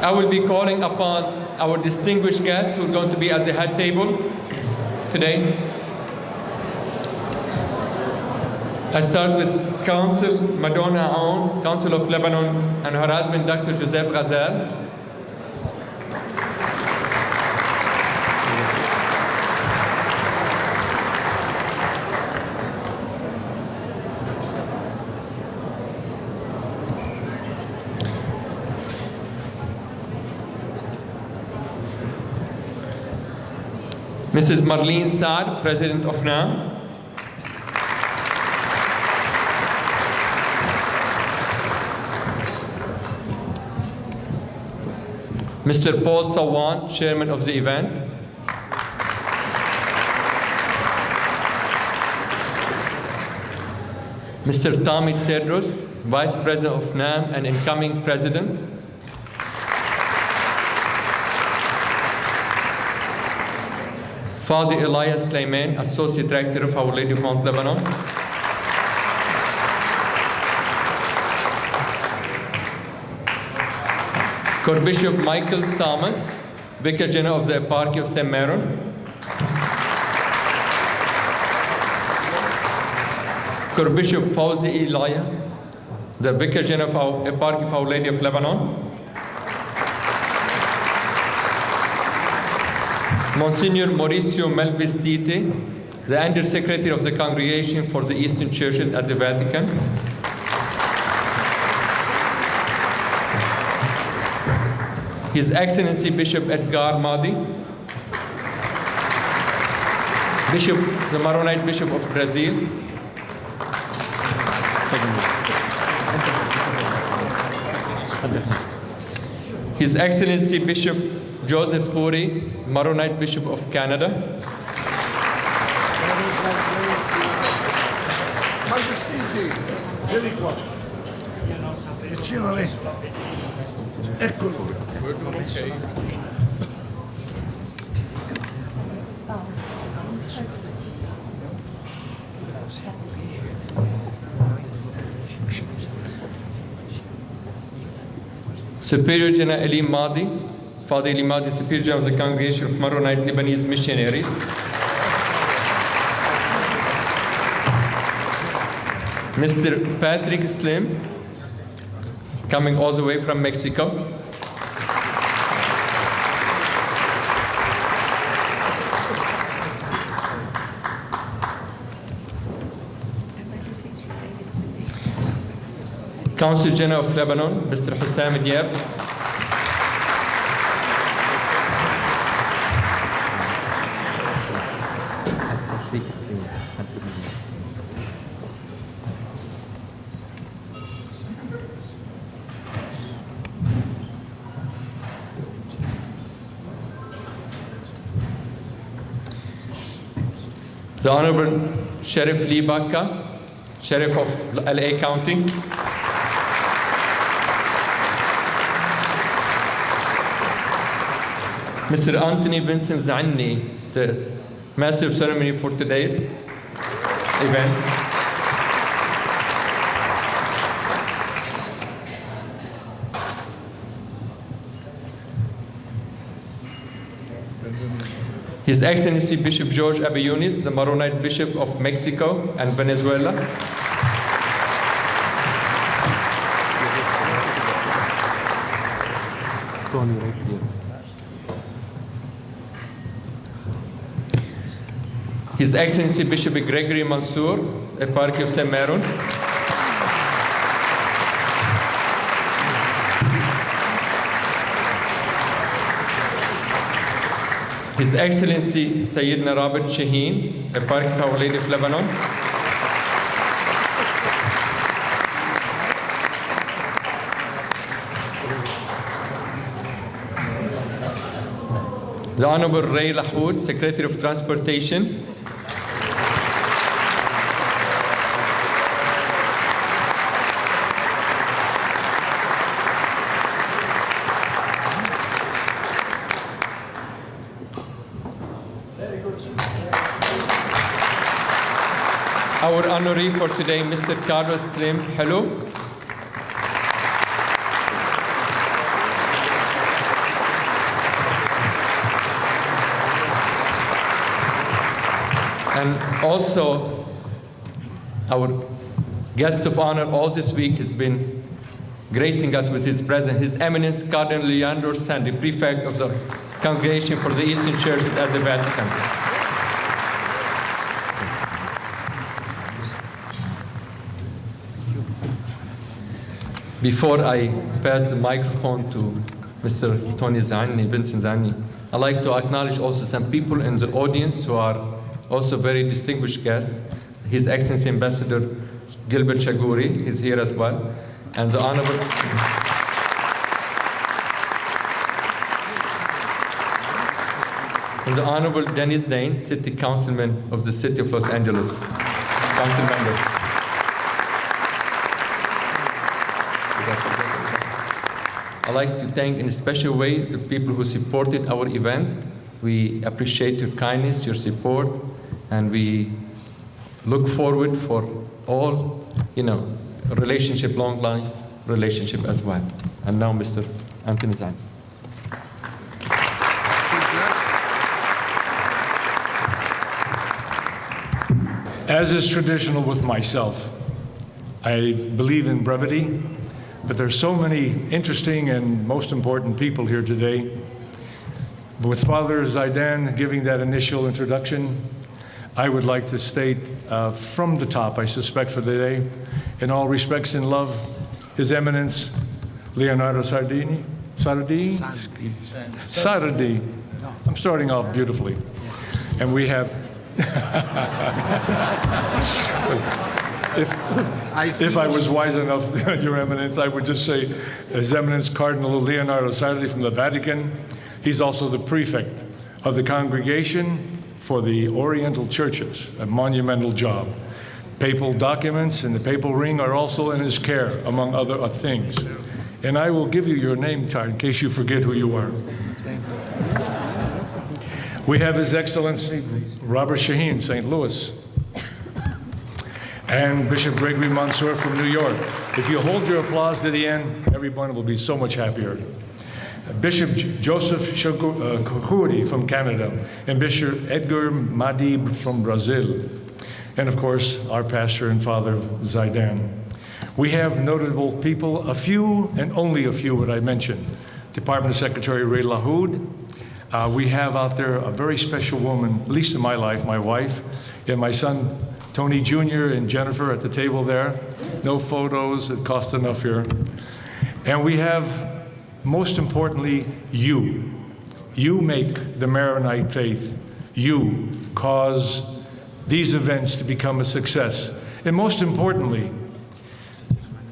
I will be calling upon our distinguished guests who are going to be at the head table today. I start with Council Madonna Aoun, Council of Lebanon, and her husband, Dr. Joseph Ghazal. Mrs. Marlene Saad, President of NAM. Mr. Paul Sawan, Chairman of the event. Mr. Tommy Tedros, Vice President of NAM and incoming President. Father Elias Sleiman, Associate Director of Our Lady of Mount Lebanon. Bishop Michael Thomas, Vicar General of the Eparchy of St. Maron. Bishop Fawzi Elia, the Vicar General of our Eparchy of Our Lady of Lebanon. Monsignor Mauricio Melvestite, the Under-Secretary of the Congregation for the Eastern Churches at the Vatican. His Excellency Bishop Edgar Madi, the Maronite Bishop of Brazil. His Excellency Bishop Joseph Khoury, Maronite Bishop of Canada. Superior General Eli Madi, Father Eli Madi, Superior General of the Congregation of Maronite Lebanese Missionaries. Mr. Patrick Slim, coming all the way from Mexico. Consul General of Lebanon, Mr. Hussam Diab. The Honorable Sheriff Lee Bakka, Sheriff of LA County. Mr. Anthony Vincent Zanni, the Master of Ceremony for today's event. His Excellency Bishop George Abayunis, the Maronite Bishop of Mexico and Venezuela. His Excellency Bishop Gregory Mansour, Eparchy of St. Maron. His Excellency Sayyidina Robert Shaheen, Eparchy of Our Lady of Lebanon. The Honorable Ray Lahoud, Secretary of Transportation. Our honoree for today, Mr. Carlos Slim Helou. also, our guest of honor all this week has been gracing us with his presence, His Eminence Cardinal Leandro Sandi, Prefect of the Congregation for the Eastern Churches at the Vatican. Before I pass the microphone to Mr. Tony Zanni, Vincent Zanni, I'd like to acknowledge also some people in the audience who are also very distinguished guests. His Excellency Ambassador Gilbert Chaguri is here as well, and the Honorable Dennis Zane, City Councilman of the City of Los Angeles, Council member. I'd like to thank in a special way the people who supported our event. We appreciate your kindness, your support, and we look forward for all, relationship, long life relationship as well. And now, Mr. Anthony Zan. As is traditional with myself, I believe in brevity, but there's so many interesting and most important people here today. With Father Zaidan giving that initial introduction, I would like to state from the top, I suspect for the day, in all respects and love, His Eminence Leonardo Sardi. I'm starting off beautifully. And we have, if I was wise enough, Your Eminence, I would just say His Eminence Cardinal Leonardo Sardi from the Vatican. He's also the prefect of the Congregation for the Oriental Churches, a monumental job. Papal documents and the papal ring are also in his care, among other things. And I will give you your name card in case you forget who you are. We have His Excellency Robert Shaheen, St. Louis, and Bishop Gregory Mansour from New York. If you hold your applause to the end, everyone will be so much happier. Bishop Joseph Chakuri from Canada, and Bishop Edgar Madib from Brazil, and of course, our pastor and Father Zaidan. We have notable people, a few, and only a few would I mention. Department Secretary Ray LaHood. We have out there a very special woman, at least in my life, my wife, and my son, Tony Jr. and Jennifer at the table there. No photos, it cost enough here. And we have, most importantly, you. You make the Maronite faith. You cause these events to become a success. And most importantly,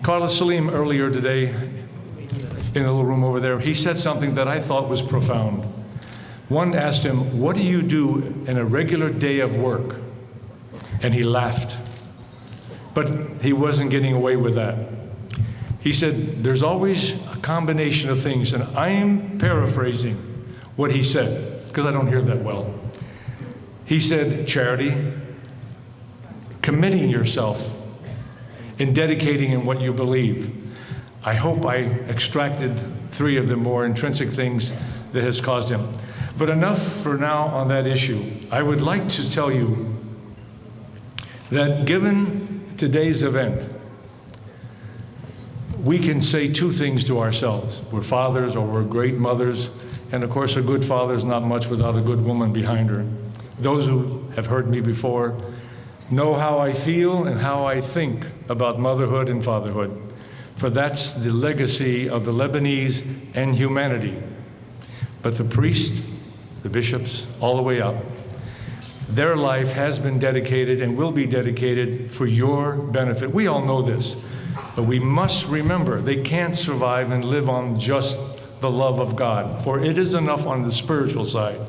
Carlos Salim earlier today, in the little room over there, he said something that I thought was profound. One asked him, what do you do in a regular day of work? And he laughed. But he wasn't getting away with that. He said, there's always a combination of things, and I'm paraphrasing what he said, because I don't hear that well. He said, charity, committing yourself, and dedicating in what you believe. I hope I extracted 3 of the more intrinsic things that has caused him. But enough for now on that issue. I would like to tell you that given today's event, we can say 2 things to ourselves. We're fathers or we're great mothers, and of course a good father is not much without a good woman behind her. Those who have heard me before know how I feel and how I think about motherhood and fatherhood, for that's the legacy of the Lebanese and humanity. But the priests, the bishops, all the way up, their life has been dedicated and will be dedicated for your benefit. We all know this, but we must remember they can't survive and live on just the love of God, for it is enough on the spiritual side,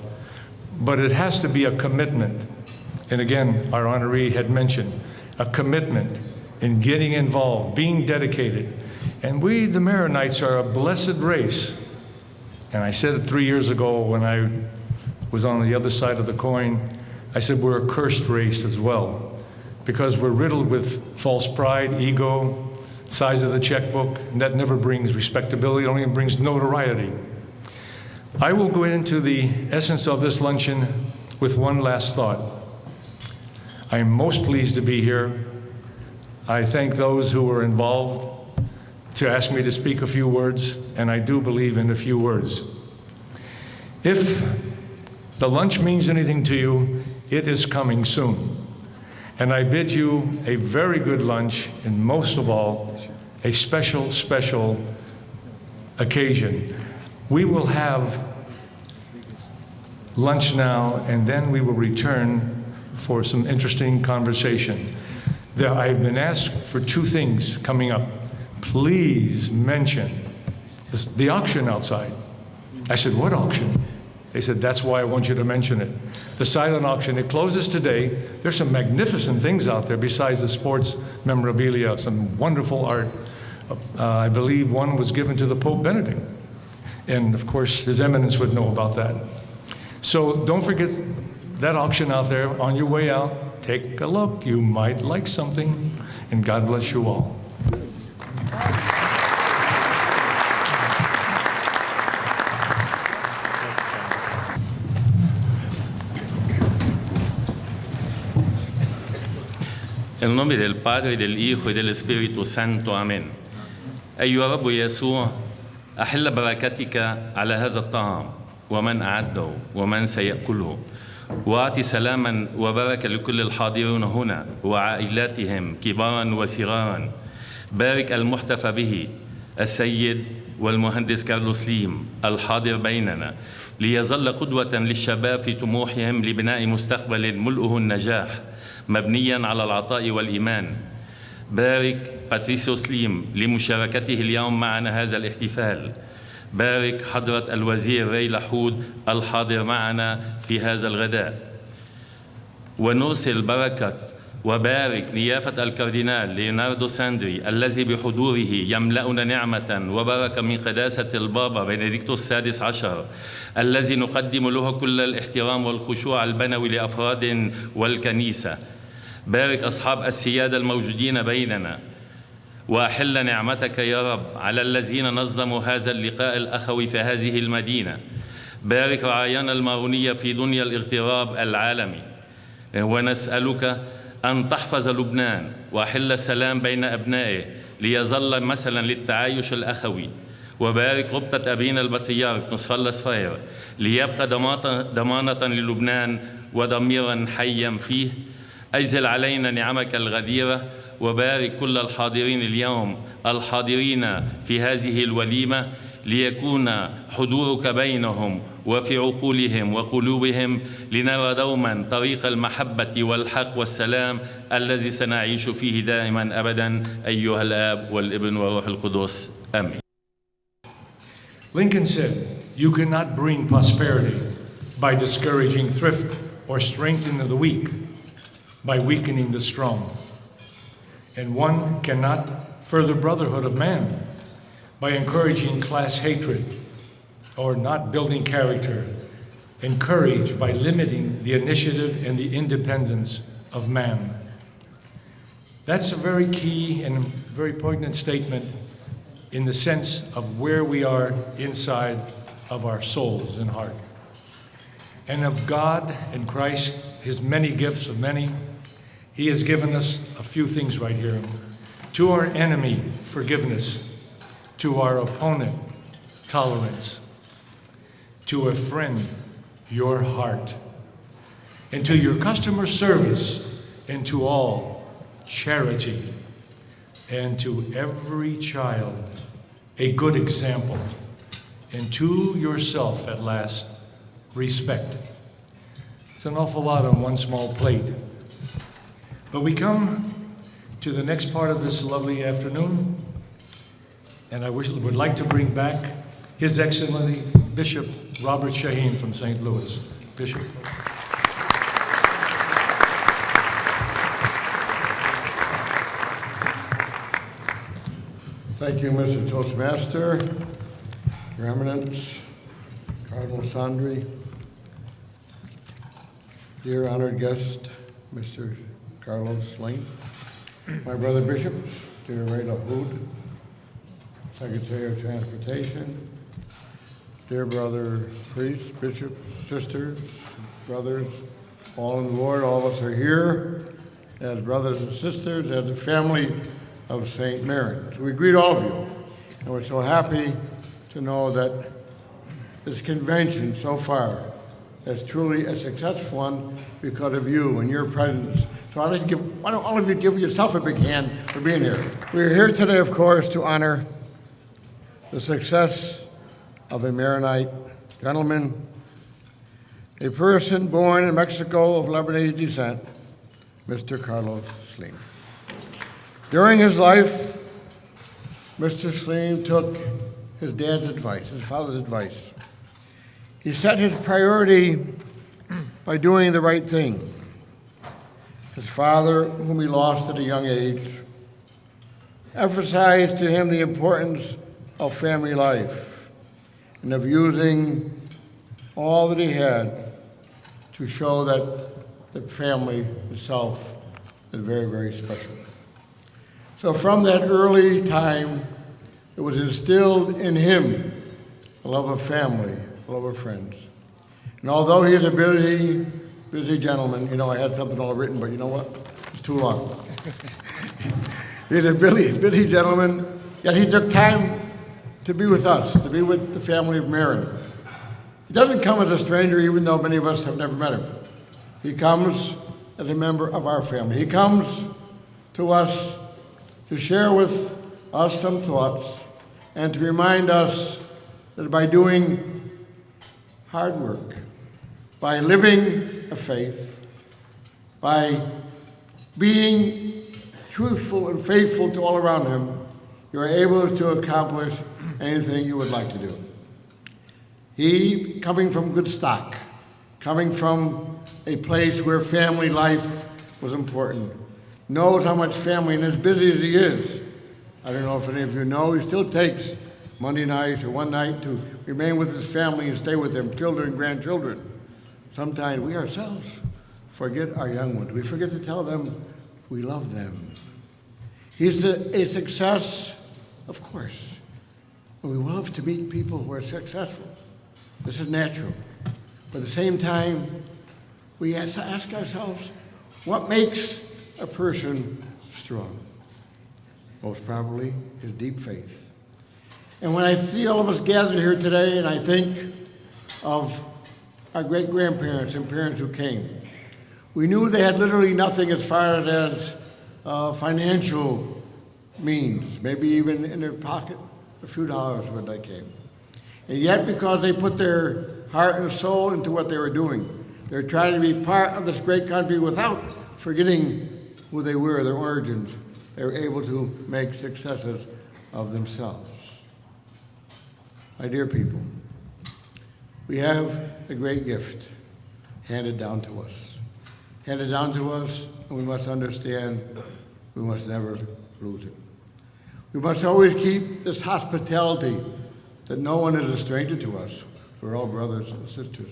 but it has to be a commitment. And again, our honoree had mentioned a commitment in getting involved, being dedicated. And we, the Maronites, are a blessed race. And I said it 3 years ago when I was on the other side of the coin. I said we're a cursed race as well, because we're riddled with false pride, ego, size of the checkbook, and that never brings respectability, it only brings notoriety. I will go into the essence of this luncheon with one last thought. I am most pleased to be here. I thank those who were involved to ask me to speak a few words, and I do believe in a few words. If the lunch means anything to you, it is coming soon. And I bid you a very good lunch, and most of all, a special, special occasion. We will have lunch now, and then we will return for some interesting conversation. I've been asked for two things coming up. Please mention the auction outside. I said, what auction? They said, that's why I want you to mention it. The silent auction, it closes today. There's some magnificent things out there besides the sports memorabilia, some wonderful art. I believe one was given to the Pope Benedict. And of course, His Eminence would know about that. So don't forget that auction out there. On your way out, take a look. You might like something. And God bless you all. Nel nome del Padre, del Hijo y del Espíritu Santo. Amén. أيها رب يسوع، أحل بركتك على هذا الطعام ومن أعده ومن سيأكله، وأعطي سلاما وبركة لكل الحاضرين هنا وعائلاتهم كبارا وصغارا. بارك المحتفى به السيد والمهندس كارلوس ليم الحاضر بيننا، ليظل قدوة للشباب في طموحهم لبناء مستقبل ملؤه النجاح مبنيا على العطاء والإيمان. بارك باتريسيوس ليم لمشاركته اليوم معنا هذا الاحتفال. بارك حضرة الوزير ري لحود الحاضر معنا في هذا الغداء. ونرسل بركة وبارك نيافة الكاردينال ليوناردو ساندري الذي بحضوره يملأنا نعمة وبركة من قداسة البابا بنديكتوس السادس عشر، الذي نقدم له كل الاحترام والخشوع البنوي لأفراد والكنيسة. بارك أصحاب السيادة الموجودين بيننا، وأحل نعمتك يا رب على الذين نظموا هذا اللقاء الأخوي في هذه المدينة. بارك رعايانا المارونية في دنيا الاغتراب العالمي، ونسألك أن تحفظ لبنان وأحل السلام بين أبنائه ليظل مثلا للتعايش الأخوي. وبارك ربطة أبينا البطريرك نصف الله صفير ليبقى ضمانة للبنان وضميرا حيا فيه. أجزل علينا نعمك الغديرة، وبارك كل الحاضرين اليوم الحاضرين في هذه الوليمة، ليكون حضورك بينهم وفي عقولهم وقلوبهم، لنرى دوما طريق المحبة والحق والسلام الذي سنعيش فيه دائما أبدا، أيها الآب والابن والروح القدس. آمين. Lincoln said, "You cannot bring prosperity by discouraging thrift or strengthening the weak by weakening the strong. And one cannot further brotherhood of man by encouraging class hatred or not building character and courage by limiting the initiative and the independence of man." That's a very key and very poignant statement in the sense of where we are inside of our souls and heart. And of God and Christ, His many gifts of many, He has given us a few things right here. To our enemy, forgiveness. To our opponent, tolerance. To a friend, your heart. And to your customer service, and to all, charity. And to every child, a good example. And to yourself, at last, respect. It's an awful lot on one small plate. But we come to the next part of this lovely afternoon, and I would like to bring back His Excellency Bishop Robert Shaheen from St. Louis. Bishop. Thank you, Mr. Toastmaster, Your Eminence, Cardinal Sandri, dear honored guest, Mr. Carlos Lane, my brother bishops, dear Ray LaHood, Secretary of Transportation, dear brother priests, bishops, sisters, brothers, all in the Lord, all of us are here as brothers and sisters, as the family of St. Marin. So we greet all of you, and we're so happy to know that this convention so far is truly a successful one because of you and your presence. So I'd like to give, why don't all of you give yourself a big hand for being here. We're here today, of course, to honor the success of a Maronite gentleman, a person born in Mexico of Lebanese descent, Mr. Carlos Slim. During his life, Mr. Slim took his dad's advice, his father's advice. He set his priority by doing the right thing. His father, whom he lost at a young age, emphasized to him the importance of family life and of using all that he had to show that the family itself is very, very special. So from that early time, it was instilled in him a love of family, a love of friends. And although he is a busy gentleman, you know, I had something all written, but you know what? It's too long. He's a busy gentleman, yet he took time to be with us, to be with the family of Marin. He doesn't come as a stranger, even though many of us have never met him. He comes as a member of our family. He comes to us to share with us some thoughts and to remind us that by doing hard work, by living a faith, by being truthful and faithful to all around him, you are able to accomplish anything you would like to do. He, coming from good stock, coming from a place where family life was important, knows how much family, and as busy as he is, I don't know if any of you know, he still takes Monday nights or one night to remain with his family and stay with them, children, grandchildren. Sometimes we ourselves forget our young ones. We forget to tell them we love them. He's a success, of course. We love to meet people who are successful. This is natural. But at the same time, we ask ourselves, what makes a person strong? Most probably his deep faith. And when I see all of us gathered here today, and I think of our great-grandparents and parents who came, we knew they had literally nothing as far as financial means, maybe even in their pocket a few dollars when they came. And yet, because they put their heart and soul into what they were doing, they're trying to be part of this great country without forgetting who they were, their origins. They were able to make successes of themselves. My dear people, we have a great gift handed down to us. Handed down to us, and we must understand we must never lose it. We must always keep this hospitality that no one is a stranger to us. We're all brothers and sisters.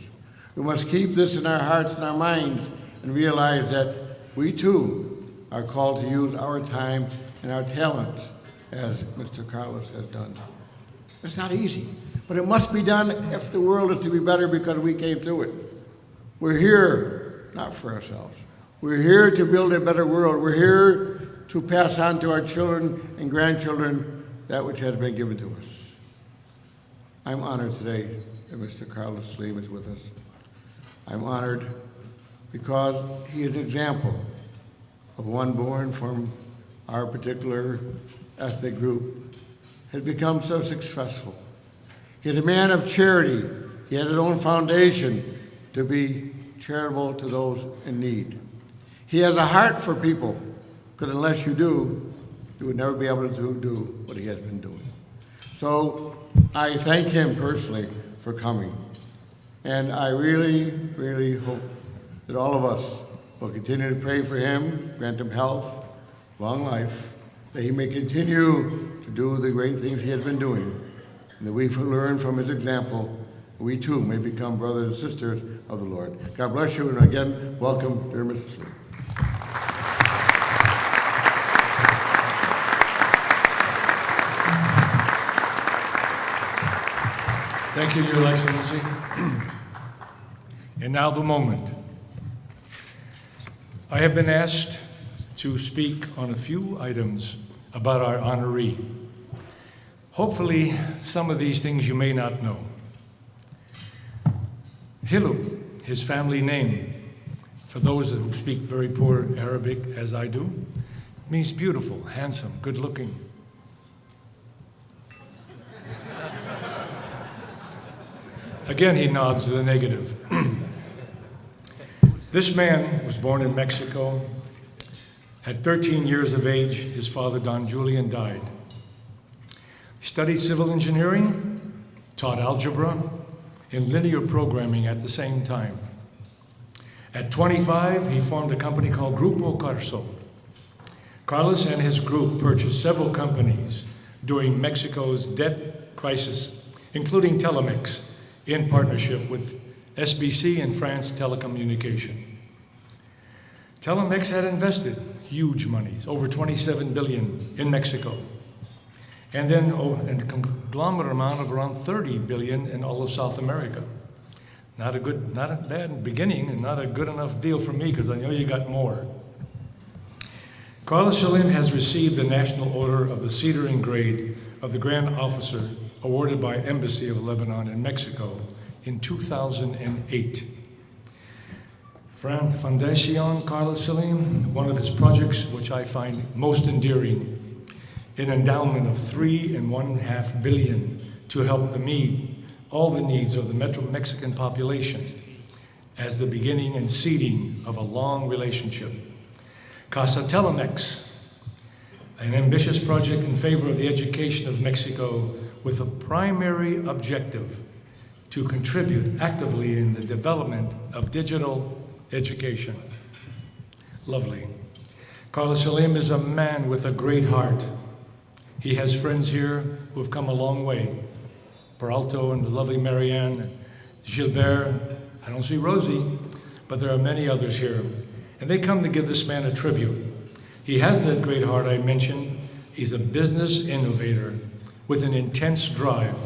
We must keep this in our hearts and our minds and realize that we too are called to use our time and our talents as Mr. Carlos has done. It's not easy, but it must be done if the world is to be better because we came through it. We're here not for ourselves. We're here to build a better world. We're here to pass on to our children and grandchildren that which has been given to us. I'm honored today that Mr. Carlos Slim is with us. I'm honored because he is an example of one born from our particular ethnic group, has become so successful. He's a man of charity. He had his own foundation to be charitable to those in need. He has a heart for people, because unless you do, you would never be able to do what he has been doing. So I thank him personally for coming. And I really, really hope that all of us will continue to pray for him, grant him health, long life, that he may continue to do the great things he has been doing, and that we learn from his example, we too may become brothers and sisters of the Lord. God bless you, and again, welcome, dear Mr. Slim. Thank you, Your Excellency. And now the moment. I have been asked to speak on a few items about our honoree. Hopefully, some of these things you may not know. Helou, his family name, for those who speak very poor Arabic, as I do, means beautiful, handsome, good-looking. Again, he nods to the negative. This man was born in Mexico. At 13 years of age, his father, Don Julian, died. He studied civil engineering, taught algebra, and linear programming at the same time. At 25, he formed a company called Grupo Carso. Carlos and his group purchased several companies during Mexico's debt crisis, including Telemex, in partnership with SBC and France Telecommunication. Telemex had invested huge monies, over 27 billion in Mexico, and then a conglomerate amount of around 30 billion in all of South America. Not a bad beginning, and not a good enough deal for me, because I know you got more. Carlos Slim has received the National Order of the Cedar Grade of the Grand Officer awarded by Embassy of Lebanon in Mexico in 2008. Fundación Carlos Slim, one of his projects which I find most endearing, an endowment of $3.5 billion to help meet all the needs of the Metro Mexican population as the beginning and seeding of a long relationship. Casa Telemex, an ambitious project in favor of the education of Mexico with a primary objective to contribute actively in the development of digital education. Lovely. Carlos Salim is a man with a great heart. He has friends here who have come a long way. Peralto and the lovely Marianne, Gilbert, I don't see Rosie, but there are many others here. And they come to give this man a tribute. He has that great heart I mentioned. He's a business innovator with an intense drive,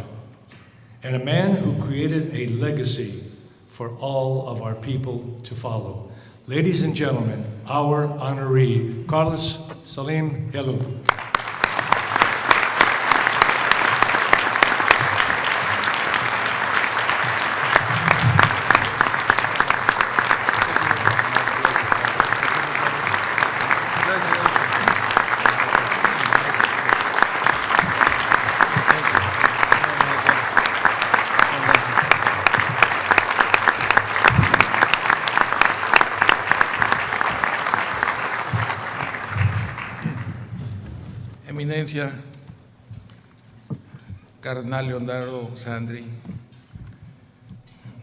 and a man who created a legacy for all of our people to follow. Ladies and gentlemen, our honoree, Carlos Salim Helou. Eminencia, Cardenal Leonardo Sandri,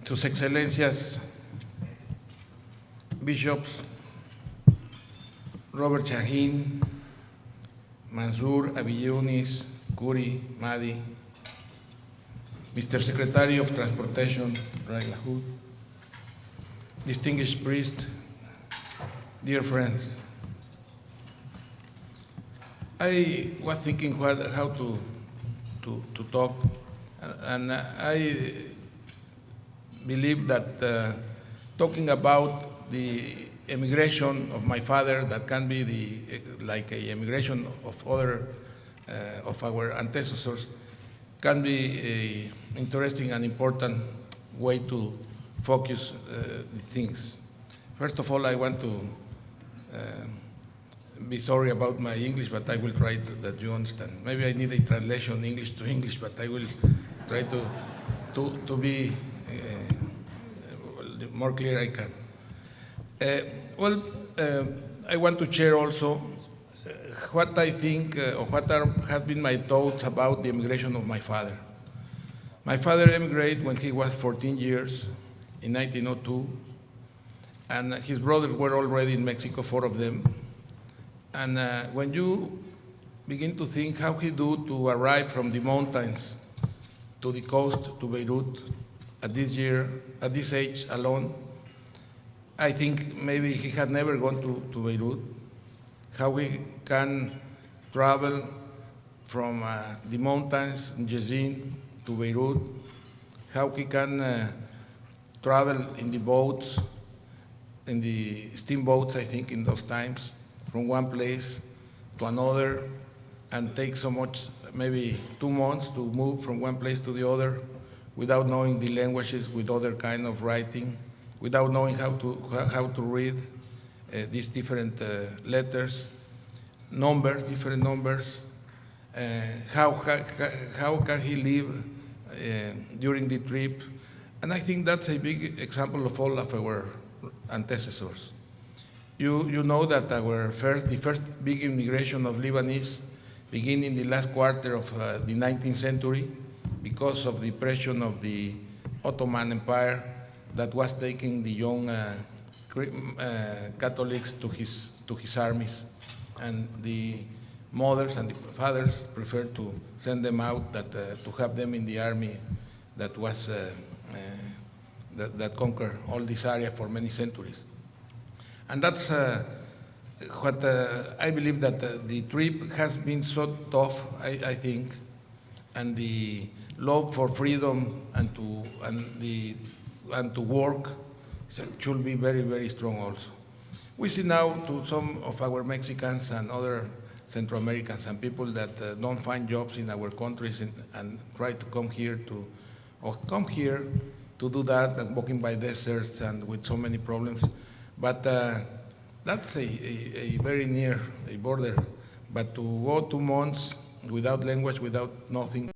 Sus Excelencias, Bishops Robert Shahin, Mansour Abillunis, Kuri, Madi, Mr. Secretary of Transportation, Ray Lahud, distinguished priest, dear friends. I was thinking how to talk, and I believe that talking about the emigration of my father, that can be like a emigration of other of our ancestors, can be an interesting and important way to focus the things. First of all, I want to be sorry about my English, but I will try that you understand. Maybe I need a translation English to English, but I will try to be the more clear I can. I want to share also what I think or what have been my thoughts about the immigration of my father. My father emigrated when he was 14 years in 1902, and his brothers were already in Mexico, 4 of them. And when you begin to think how he do to arrive from the mountains to the coast to Beirut at this age alone, I think maybe he had never gone to Beirut. How he can travel from the mountains in Jezin to Beirut, how he can travel in the boats, in the steamboats, I think, in those times, from one place to another and take so much, maybe 2 months to move from one place to the other without knowing the languages, with other kind of writing, without knowing how to read these different letters, numbers, different numbers. How can he live during the trip? And I think that's a big example of all of our antecessors. You know that the first big immigration of Lebanese began in the last quarter of the 19th century because of the pressure of the Ottoman Empire that was taking the young Catholics to his armies, and the mothers and the fathers preferred to send them out to have them in the army that was that conquered all this area for many centuries. And that's what I believe that the trip has been so tough, I think, and the love for freedom and to work should be very, very strong also. We see now to some of our Mexicans and other Central Americans and people that don't find jobs in our countries and try to come here to do that, and walking by deserts and with so many problems. But that's a very near a border. But to go 2 months without language, without nothing,